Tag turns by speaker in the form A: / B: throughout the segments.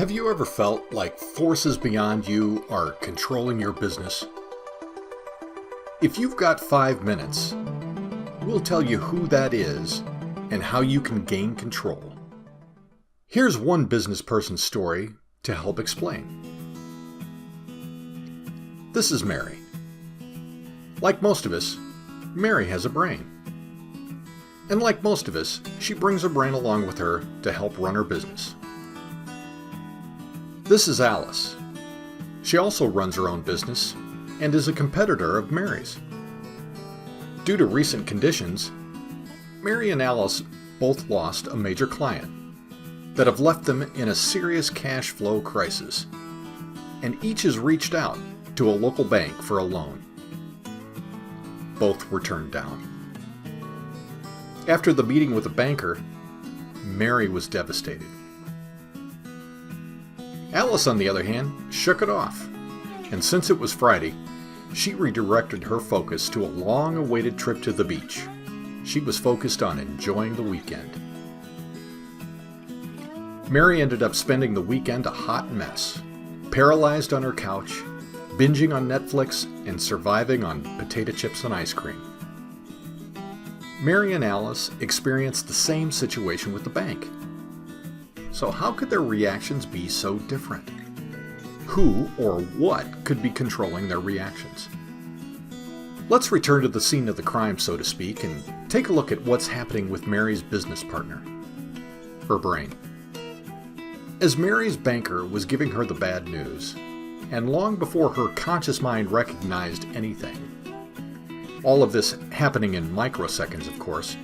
A: Have you ever felt like forces beyond you are controlling your business? If you've got 5 minutes, we'll tell you who that is and how you can gain control. Here's one business person's story to help explain. This is Mary. Like most of us, Mary has a brain. And like most of us, she brings her brain along with her to help run her business. This is Alice. She also runs her own business and is a competitor of Mary's. Due to recent conditions, Mary and Alice both lost a major client that have left them in a serious cash flow crisis, and each has reached out to a local bank for a loan. Both were turned down. After the meeting with the banker, Mary was devastated. Alice, on the other hand, shook it off, and since it was Friday, she redirected her focus to a long-awaited trip to the beach. She was focused on enjoying the weekend. Mary ended up spending the weekend a hot mess, paralyzed on her couch, binging on Netflix, and surviving on potato chips and ice cream. Mary and Alice experienced the same situation with the bank. So how could their reactions be so different? Who or what could be controlling their reactions? Let's return to the scene of the crime, so to speak, and take a look at what's happening with Mary's business partner, her brain. As Mary's banker was giving her the bad news, and long before her conscious mind recognized anything, all of this happening in microseconds, of course,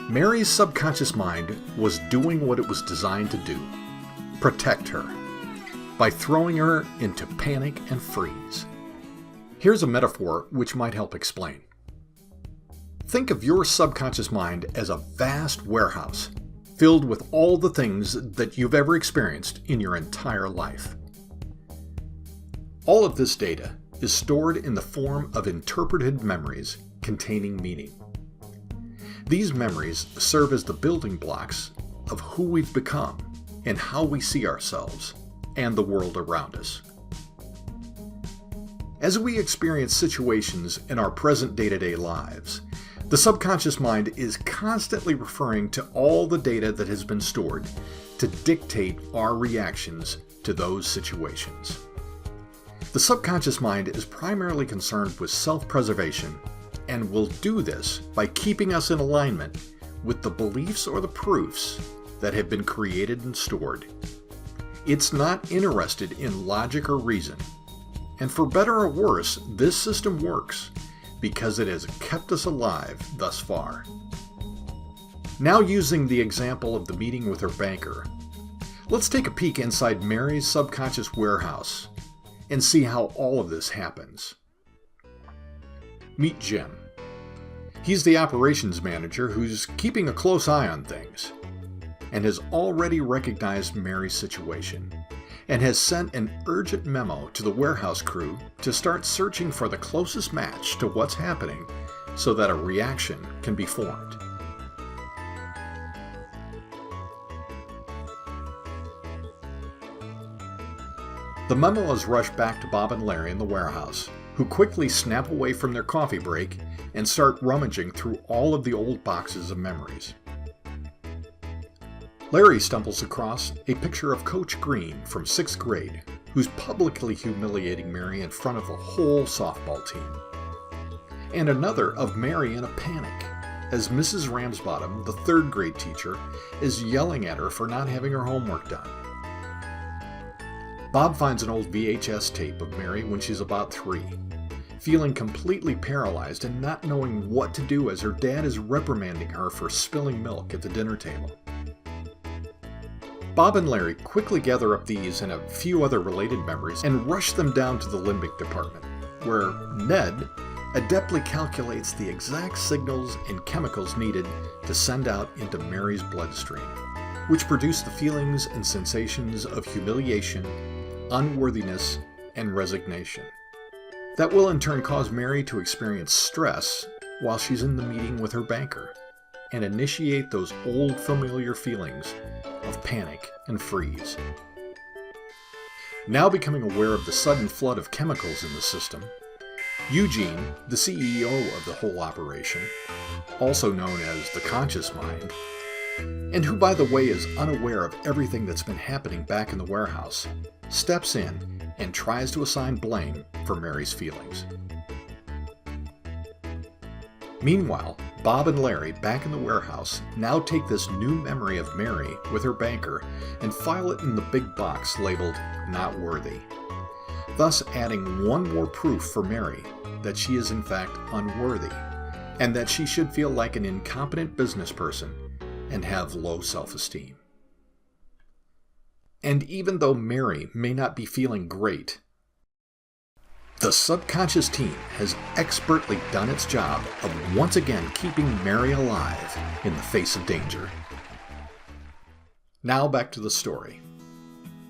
A: Mary's subconscious mind was doing what it was designed to do: protect her, by throwing her into panic and freeze. Here's a metaphor which might help explain. Think of your subconscious mind as a vast warehouse filled with all the things that you've ever experienced in your entire life. All of this data is stored in the form of interpreted memories containing meaning. These memories serve as the building blocks of who we've become and how we see ourselves and the world around us. As we experience situations in our present day-to-day lives, the subconscious mind is constantly referring to all the data that has been stored to dictate our reactions to those situations. The subconscious mind is primarily concerned with self-preservation and will do this by keeping us in alignment with the beliefs or the proofs that have been created and stored. It's not interested in logic or reason, and for better or worse, this system works because it has kept us alive thus far. Now, using the example of the meeting with her banker, let's take a peek inside Mary's subconscious warehouse and see how all of this happens. Meet Jim. He's the operations manager who's keeping a close eye on things and has already recognized Mary's situation and has sent an urgent memo to the warehouse crew to start searching for the closest match to what's happening so that a reaction can be formed. The memo is rushed back to Bob and Larry in the warehouse, who quickly snap away from their coffee break and start rummaging through all of the old boxes of memories. Larry stumbles across a picture of Coach Green from 6th grade, who's publicly humiliating Mary in front of the whole softball team, and another of Mary in a panic as Mrs. Ramsbottom, the 3rd grade teacher, is yelling at her for not having her homework done. Bob finds an old VHS tape of Mary when she's about 3, feeling completely paralyzed and not knowing what to do as her dad is reprimanding her for spilling milk at the dinner table. Bob and Larry quickly gather up these and a few other related memories and rush them down to the limbic department, where Ned adeptly calculates the exact signals and chemicals needed to send out into Mary's bloodstream, which produce the feelings and sensations of humiliation, unworthiness, and resignation. That will in turn cause Mary to experience stress while she's in the meeting with her banker, and initiate those old familiar feelings of panic and freeze. Now becoming aware of the sudden flood of chemicals in the system, Eugene, the CEO of the whole operation, also known as the conscious mind, and who, by the way, is unaware of everything that's been happening back in the warehouse, steps in and tries to assign blame for Mary's feelings. Meanwhile, Bob and Larry, back in the warehouse, now take this new memory of Mary with her banker and file it in the big box labeled "Not Worthy," thus adding one more proof for Mary that she is in fact unworthy, and that she should feel like an incompetent business person and have low self-esteem. And even though Mary may not be feeling great, the subconscious team has expertly done its job of once again keeping Mary alive in the face of danger. Now back to the story.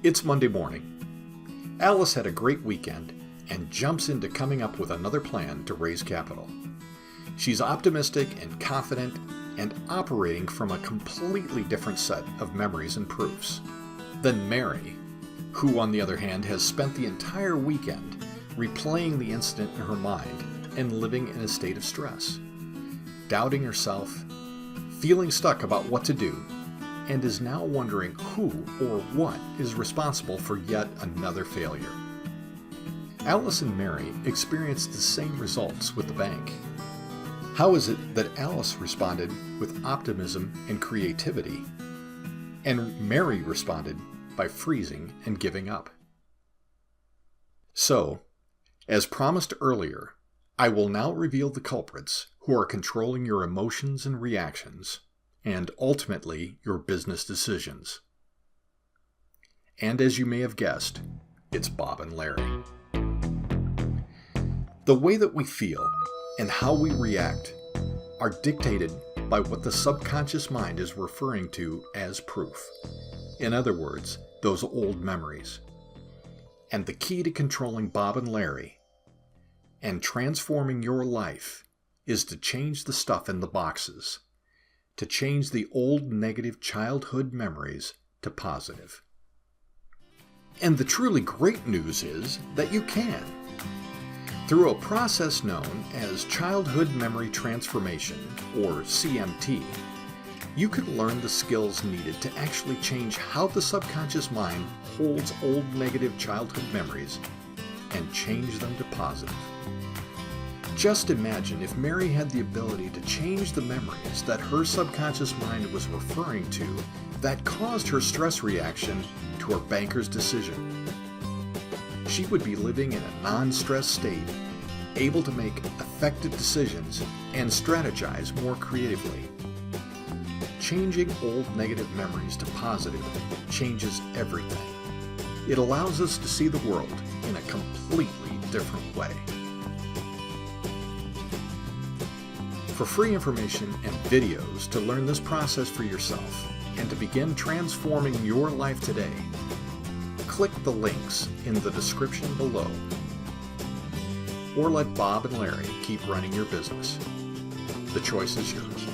A: It's Monday morning. Alice had a great weekend and jumps into coming up with another plan to raise capital. She's optimistic and confident and operating from a completely different set of memories and proofs than Mary, who on the other hand has spent the entire weekend replaying the incident in her mind and living in a state of stress, doubting herself, feeling stuck about what to do, and is now wondering who or what is responsible for yet another failure. Alice and Mary experienced the same results with the bank. How is it that Alice responded with optimism and creativity, and Mary responded by freezing and giving up? So, as promised earlier, I will now reveal the culprits who are controlling your emotions and reactions, and ultimately your business decisions. And as you may have guessed, it's Bob and Larry. The way that we feel and how we react are dictated by what the subconscious mind is referring to as proof. In other words, those old memories. And the key to controlling Bob and Larry and transforming your life is to change the stuff in the boxes, to change the old negative childhood memories to positive. And the truly great news is that you can. Through a process known as Childhood Memory Transformation, or CMT, you can learn the skills needed to actually change how the subconscious mind holds old negative childhood memories and change them to positive. Just imagine if Mary had the ability to change the memories that her subconscious mind was referring to that caused her stress reaction to her banker's decision. She would be living in a non-stress state, able to make effective decisions and strategize more creatively. Changing old negative memories to positive changes everything. It allows us to see the world in a completely different way. For free information and videos to learn this process for yourself and to begin transforming your life today, click the links in the description below. Or let Bob and Larry keep running your business. The choice is yours.